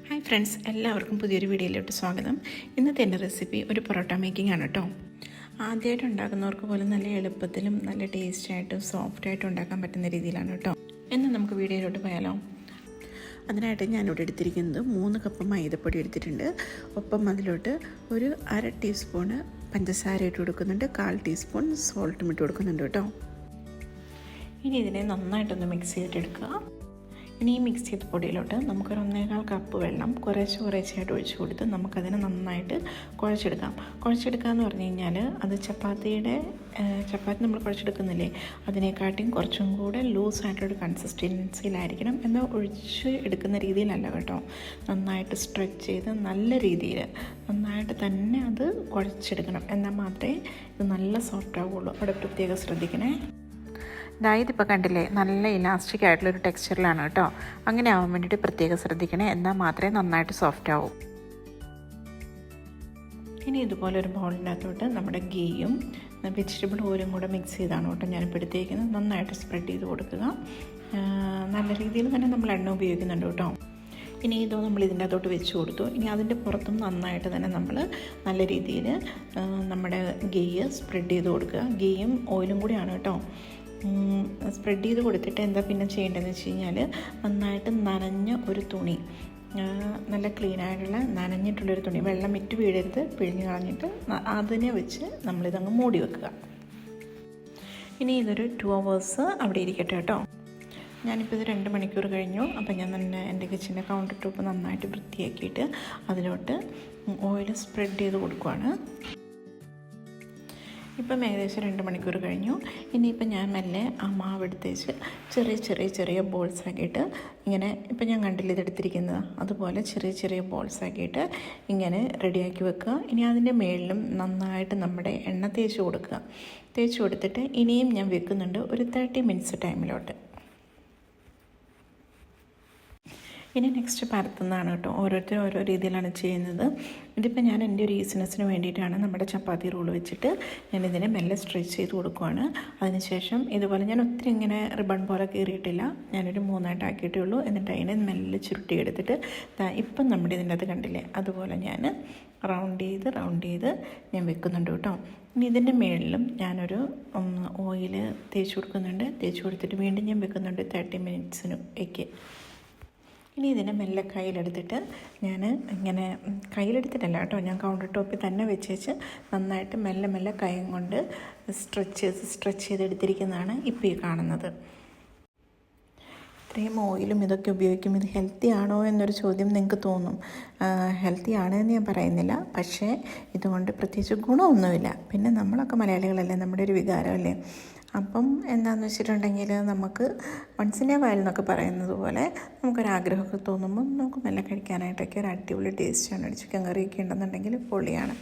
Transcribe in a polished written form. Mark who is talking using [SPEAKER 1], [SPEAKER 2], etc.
[SPEAKER 1] Hi friends, എല്ലാവർക്കും പുതിയൊരു വീഡിയോയിലോട്ട് സ്വാഗതം. ഇന്നത്തെ എൻ്റെ റെസിപ്പി ഒരു പൊറോട്ട മേക്കിംഗ് ആണ് കേട്ടോ. ആദ്യമായിട്ട് ഉണ്ടാക്കുന്നവർക്ക് പോലും നല്ല എളുപ്പത്തിലും നല്ല ടേസ്റ്റായിട്ടും സോഫ്റ്റായിട്ടും ഉണ്ടാക്കാൻ പറ്റുന്ന രീതിയിലാണ് കേട്ടോ. എന്നാൽ നമുക്ക് വീഡിയോയിലോട്ട് പോയാലോ. അതിനായിട്ട് ഞാനിവിടെ എടുത്തിരിക്കുന്നത് 3 കപ്പ് മൈദപ്പൊടി എടുത്തിട്ടുണ്ട്. ഒപ്പം അതിലോട്ട് ഒരു 1/2 ടീസ്പൂണ് പഞ്ചസാര ഇട്ട് കൊടുക്കുന്നുണ്ട്, 1/4 ടീസ്പൂൺ സോൾട്ടും ഇട്ട് കൊടുക്കുന്നുണ്ട് കേട്ടോ. ഇനി ഇതിനെ നന്നായിട്ടൊന്ന് മിക്സ് ചെയ്തിട്ടെടുക്കുക. ഇനി ഈ മിക്സ് ചെയ്ത പൊടിയിലോട്ട് നമുക്കൊരു 1.25 കപ്പ് വെള്ളം കുറേശ്ശെയായിട്ട് ഒഴിച്ചു കൊടുത്ത് നമുക്കതിനെ നന്നായിട്ട് കുഴച്ചെടുക്കുക എന്ന് പറഞ്ഞു കഴിഞ്ഞാൽ അത് ചപ്പാത്തി നമ്മൾ കുഴച്ചെടുക്കുന്നില്ലേ, അതിനെക്കാട്ടിയും കുറച്ചും കൂടെ ലൂസായിട്ടൊരു കൺസിസ്റ്റൻസിയിലായിരിക്കണം. എന്നാൽ ഒഴിച്ച് എടുക്കുന്ന രീതിയിലല്ല കേട്ടോ. നന്നായിട്ട് സ്ട്രെച്ച് ചെയ്ത് നല്ല രീതിയിൽ നന്നായിട്ട് തന്നെ അത് കുഴച്ചെടുക്കണം. എന്നാൽ മാത്രമേ ഇത് നല്ല സോഫ്റ്റ് ആവുള്ളൂ. അവിടെ പ്രത്യേകം ശ്രദ്ധിക്കണേ. ഇതിപ്പോൾ കണ്ടില്ലേ, നല്ല ഇലാസ്റ്റിക് ആയിട്ടുള്ളൊരു ടെക്സ്ചറിലാണ് കേട്ടോ. അങ്ങനെ ആവാൻ വേണ്ടിയിട്ട് പ്രത്യേകം ശ്രദ്ധിക്കണേ. എന്നാൽ മാത്രമേ നന്നായിട്ട് സോഫ്റ്റ് ആവൂ. ഇനി ഇതുപോലെ ഒരു ബൗളിനകത്തോട്ട് നമ്മുടെ ഗീയും വെജിറ്റബിൾ ഓയിലും കൂടെ മിക്സ് ചെയ്താണ് കേട്ടോ ഞാനിപ്പോൾ എടുത്തേക്കുന്നത്. നന്നായിട്ട് സ്പ്രെഡ് ചെയ്ത് കൊടുക്കുക. നല്ല രീതിയിൽ തന്നെ നമ്മൾ എണ്ണ ഉപയോഗിക്കുന്നുണ്ട് കേട്ടോ. ഇനി ഇതോ നമ്മൾ ഇതിൻ്റെ അകത്തോട്ട് വെച്ച് കൊടുത്തു. ഇനി അതിൻ്റെ പുറത്തും നന്നായിട്ട് തന്നെ നമ്മൾ നല്ല രീതിയിൽ നമ്മുടെ ഗീയ് സ്പ്രെഡ് ചെയ്ത് കൊടുക്കുക. ഗീയും ഓയിലും കൂടിയാണ് കേട്ടോ. സ്പ്രെഡ് ചെയ്ത് കൊടുത്തിട്ട് എന്താ പിന്നെ ചെയ്യേണ്ടതെന്ന് വെച്ച് കഴിഞ്ഞാൽ നന്നായിട്ട് നനഞ്ഞ ഒരു തുണി, നല്ല ക്ലീനായിട്ടുള്ള നനഞ്ഞിട്ടുള്ളൊരു തുണി, വെള്ളം വിറ്റ് വീഴരുത്, പിഴിഞ്ഞ് കളഞ്ഞിട്ട് അതിനെ വെച്ച് നമ്മളിതങ്ങ് മൂടി വെക്കുക. ഇനി ഇതൊരു 2 hours അവിടെ ഇരിക്കട്ടെ കേട്ടോ. ഞാനിപ്പോൾ ഇത് 2 മണിക്കൂർ കഴിഞ്ഞു. അപ്പം ഞാൻ തന്നെ എൻ്റെ കിച്ചൻ്റെ കൗണ്ടർ ടോപ്പ് നന്നായിട്ട് വൃത്തിയാക്കിയിട്ട് അതിലോട്ട് ഓയിൽ സ്പ്രെഡ് ചെയ്ത് കൊടുക്കുവാണ്. ഇപ്പം ഏകദേശം 2 മണിക്കൂർ കഴിഞ്ഞു. ഇനിയിപ്പോൾ ഞാൻ മെല്ലെ ആ മാവ് എടുത്തേച്ച് ചെറിയ ബോൾസ് ആക്കിയിട്ട് ഇങ്ങനെ, ഇപ്പം ഞാൻ കണ്ടില്ല ഇതെടുത്തിരിക്കുന്നത്, അതുപോലെ ചെറിയ ബോൾസ് ആക്കിയിട്ട് ഇങ്ങനെ റെഡിയാക്കി വെക്കുക. ഇനി അതിൻ്റെ മേളിലും നന്നായിട്ട് നമ്മുടെ എണ്ണ തേച്ച് കൊടുത്തിട്ട് ഇനിയും ഞാൻ വെക്കുന്നുണ്ട് ഒരു 30 മിനിറ്റ്സ് ടൈമിലോട്ട്. ഇനി നെക്സ്റ്റ് പരത്തുന്നതാണ് കേട്ടോ. ഓരോരുത്തരും ഓരോ രീതിയിലാണ് ചെയ്യുന്നത്. ഇതിപ്പോൾ ഞാൻ എൻ്റെ ഒരു ഈസിനെസ്സിന് വേണ്ടിയിട്ടാണ് നമ്മുടെ ചപ്പാത്തി റോൾ വെച്ചിട്ട് ഞാനിതിനെ മെല്ലെ സ്ട്രെച്ച് ചെയ്ത് കൊടുക്കുവാണ്. അതിനുശേഷം ഇതുപോലെ ഞാൻ ഒത്തിരി ഇങ്ങനെ റിബൺ പോലെ കീറിയിട്ടില്ല, ഞാനൊരു 3 ആക്കിയിട്ടേ ഉള്ളൂ. എന്നിട്ട് അതിനെ മെല്ലെ ചുരുട്ടിയെടുത്തിട്ട് ഇപ്പം നമ്മുടെ ഇതിൻ്റെ അത് കണ്ടില്ലേ, അതുപോലെ ഞാൻ റൗണ്ട് ചെയ്ത് ഞാൻ വെക്കുന്നുണ്ട് കേട്ടോ. ഇനി ഇതിൻ്റെ മേളിലും ഞാനൊരു ഓയിൽ തേച്ച് കൊടുത്തിട്ട് വീണ്ടും ഞാൻ വെക്കുന്നുണ്ട് 30 മിനിറ്റ്സിനൊക്കെ. ഇനി ഇതിനെ മെല്ലെ കയ്യിലെടുത്തിട്ട് ഞാൻ ഇങ്ങനെ കയ്യിലെടുത്തിട്ടല്ല കേട്ടോ, ഞാൻ കൗണ്ടർ ടോപ്പിൽ തന്നെ വെച്ചേച്ച് നന്നായിട്ട് മെല്ലെ കൈ കൊണ്ട് സ്ട്രെച്ച് ചെയ്തെടുത്തിരിക്കുന്നതാണ് ഇപ്പോൾ ഈ കാണുന്നത്. ഇത്രയും ഓയിലും ഇതൊക്കെ ഉപയോഗിക്കും, ഇത് ഹെൽത്തി ആണോ എന്നൊരു ചോദ്യം നിങ്ങൾക്ക് തോന്നും. ഹെൽത്തി ആണെന്ന് ഞാൻ പറയുന്നില്ല, പക്ഷേ ഇതുകൊണ്ട് പ്രത്യേകിച്ച് ഗുണമൊന്നുമില്ല. പിന്നെ നമ്മളൊക്കെ മലയാളികളല്ലേ, നമ്മുടെ ഒരു വികാരമല്ലേ. അപ്പം എന്താണെന്ന് വെച്ചിട്ടുണ്ടെങ്കിൽ നമുക്ക് വൺസിനെ വയൽ എന്നൊക്കെ പറയുന്നത് പോലെ നമുക്കൊരാഗ്രഹമൊക്കെ തോന്നുമ്പോൾ നമുക്ക് മെല്ലെ കഴിക്കാനായിട്ടൊക്കെ ഒരു അടിപൊളി ടേസ്റ്റാണ്. ചിക്കൻ കറിയൊക്കെ ഉണ്ടെന്നുണ്ടെങ്കിൽ പൊളിയാണ്.